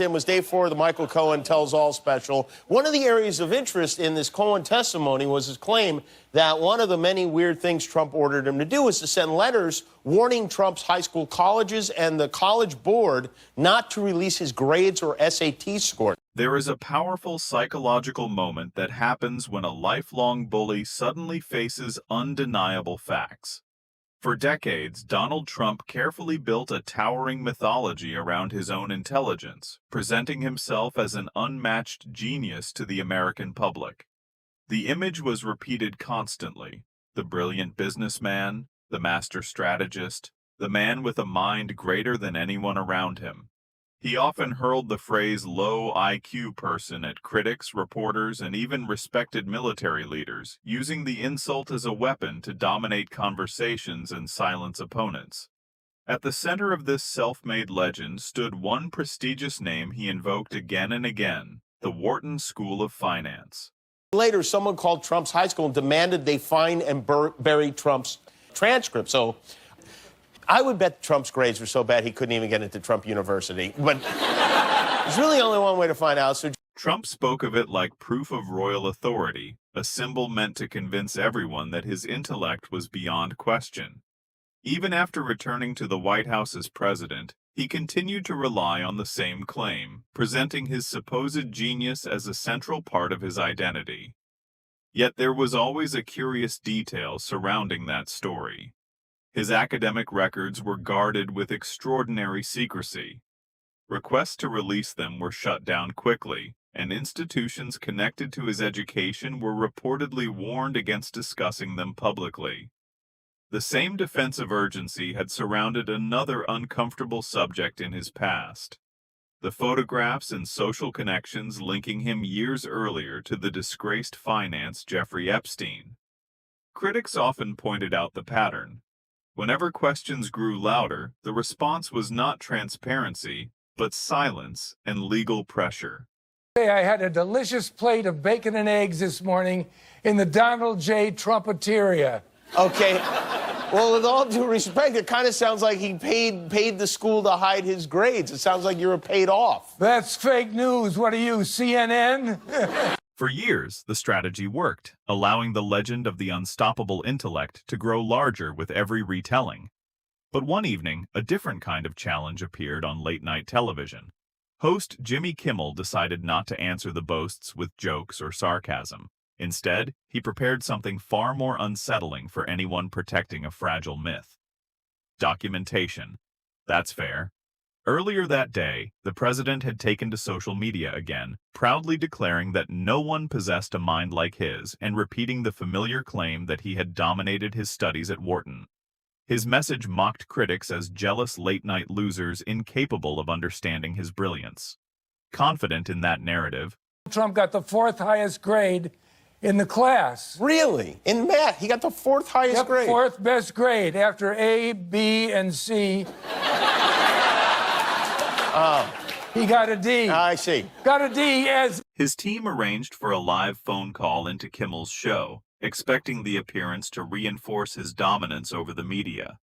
It was day 4 of the Michael Cohen Tells All special. One of the areas of interest in this Cohen testimony was his claim that one of the many weird things Trump ordered him to do was to send letters warning Trump's high school colleges and the college board not to release his grades or SAT scores. There is a powerful psychological moment that happens when a lifelong bully suddenly faces undeniable facts. For decades, Donald Trump carefully built a towering mythology around his own intelligence, presenting himself as an unmatched genius to the American public. The image was repeated constantly: the brilliant businessman, the master strategist, the man with a mind greater than anyone around him. He often hurled the phrase low IQ person at critics, reporters, and even respected military leaders, using the insult as a weapon to dominate conversations and silence opponents. At the center of this self-made legend stood one prestigious name he invoked again and again: the Wharton School of Finance. Later, someone called Trump's high school and demanded they find and bury Trump's transcript. So I would bet Trump's grades were so bad he couldn't even get into Trump University. But there's really only one way to find out. So Trump spoke of it like proof of royal authority, a symbol meant to convince everyone that his intellect was beyond question. Even after returning to the White House as president, he continued to rely on the same claim, presenting his supposed genius as a central part of his identity. Yet there was always a curious detail surrounding that story. His academic records were guarded with extraordinary secrecy. Requests to release them were shut down quickly, and institutions connected to his education were reportedly warned against discussing them publicly. The same defensive urgency had surrounded another uncomfortable subject in his past: the photographs and social connections linking him years earlier to the disgraced finance Jeffrey Epstein. Critics often pointed out the pattern. Whenever questions grew louder, the response was not transparency, but silence and legal pressure. I had a delicious plate of bacon and eggs this morning in the Donald J. Trumpeteria. okay. Well, with all due respect, it kind of sounds like he paid the school to hide his grades. It sounds like you were paid off. That's fake news. What are you, CNN? For years, the strategy worked, allowing the legend of the unstoppable intellect to grow larger with every retelling. But one evening, a different kind of challenge appeared on late-night television. Host Jimmy Kimmel decided not to answer the boasts with jokes or sarcasm. Instead, he prepared something far more unsettling for anyone protecting a fragile myth: documentation. That's fair. Earlier that day, the president had taken to social media again, proudly declaring that no one possessed a mind like his and repeating the familiar claim that he had dominated his studies at Wharton. His message mocked critics as jealous late-night losers incapable of understanding his brilliance. Confident in that narrative, Trump got the 4th highest grade in the class. Really? In math, he got the 4th highest grade. 4th best grade after A, B, and C. He got a D. I see. Got a D as... his team arranged for a live phone call into Kimmel's show, expecting the appearance to reinforce his dominance over the media.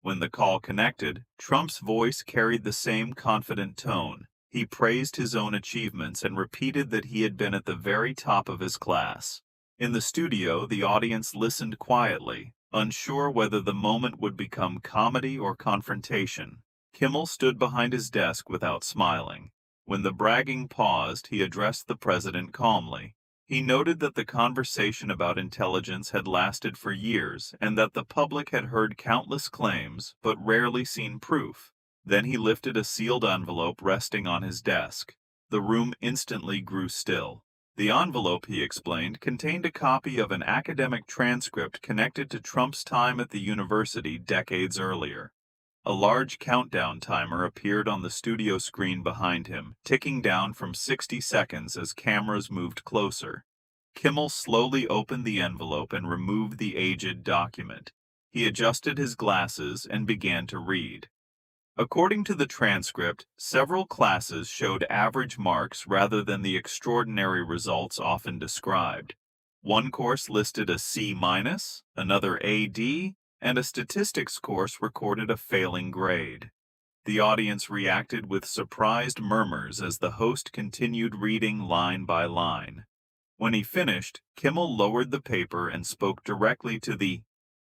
When the call connected, Trump's voice carried the same confident tone. He praised his own achievements and repeated that he had been at the very top of his class. In the studio, the audience listened quietly, unsure whether the moment would become comedy or confrontation. Kimmel stood behind his desk without smiling. When the bragging paused, he addressed the president calmly. He noted that the conversation about intelligence had lasted for years and that the public had heard countless claims but rarely seen proof. Then he lifted a sealed envelope resting on his desk. The room instantly grew still. The envelope, he explained, contained a copy of an academic transcript connected to Trump's time at the university decades earlier. A large countdown timer appeared on the studio screen behind him, ticking down from 60 seconds as cameras moved closer. Kimmel slowly opened the envelope and removed the aged document. He adjusted his glasses and began to read. According to the transcript, several classes showed average marks rather than the extraordinary results often described. One course listed a C-, another AD, and a statistics course recorded a failing grade. The audience reacted with surprised murmurs as the host continued reading line by line. When he finished, Kimmel lowered the paper and spoke directly to the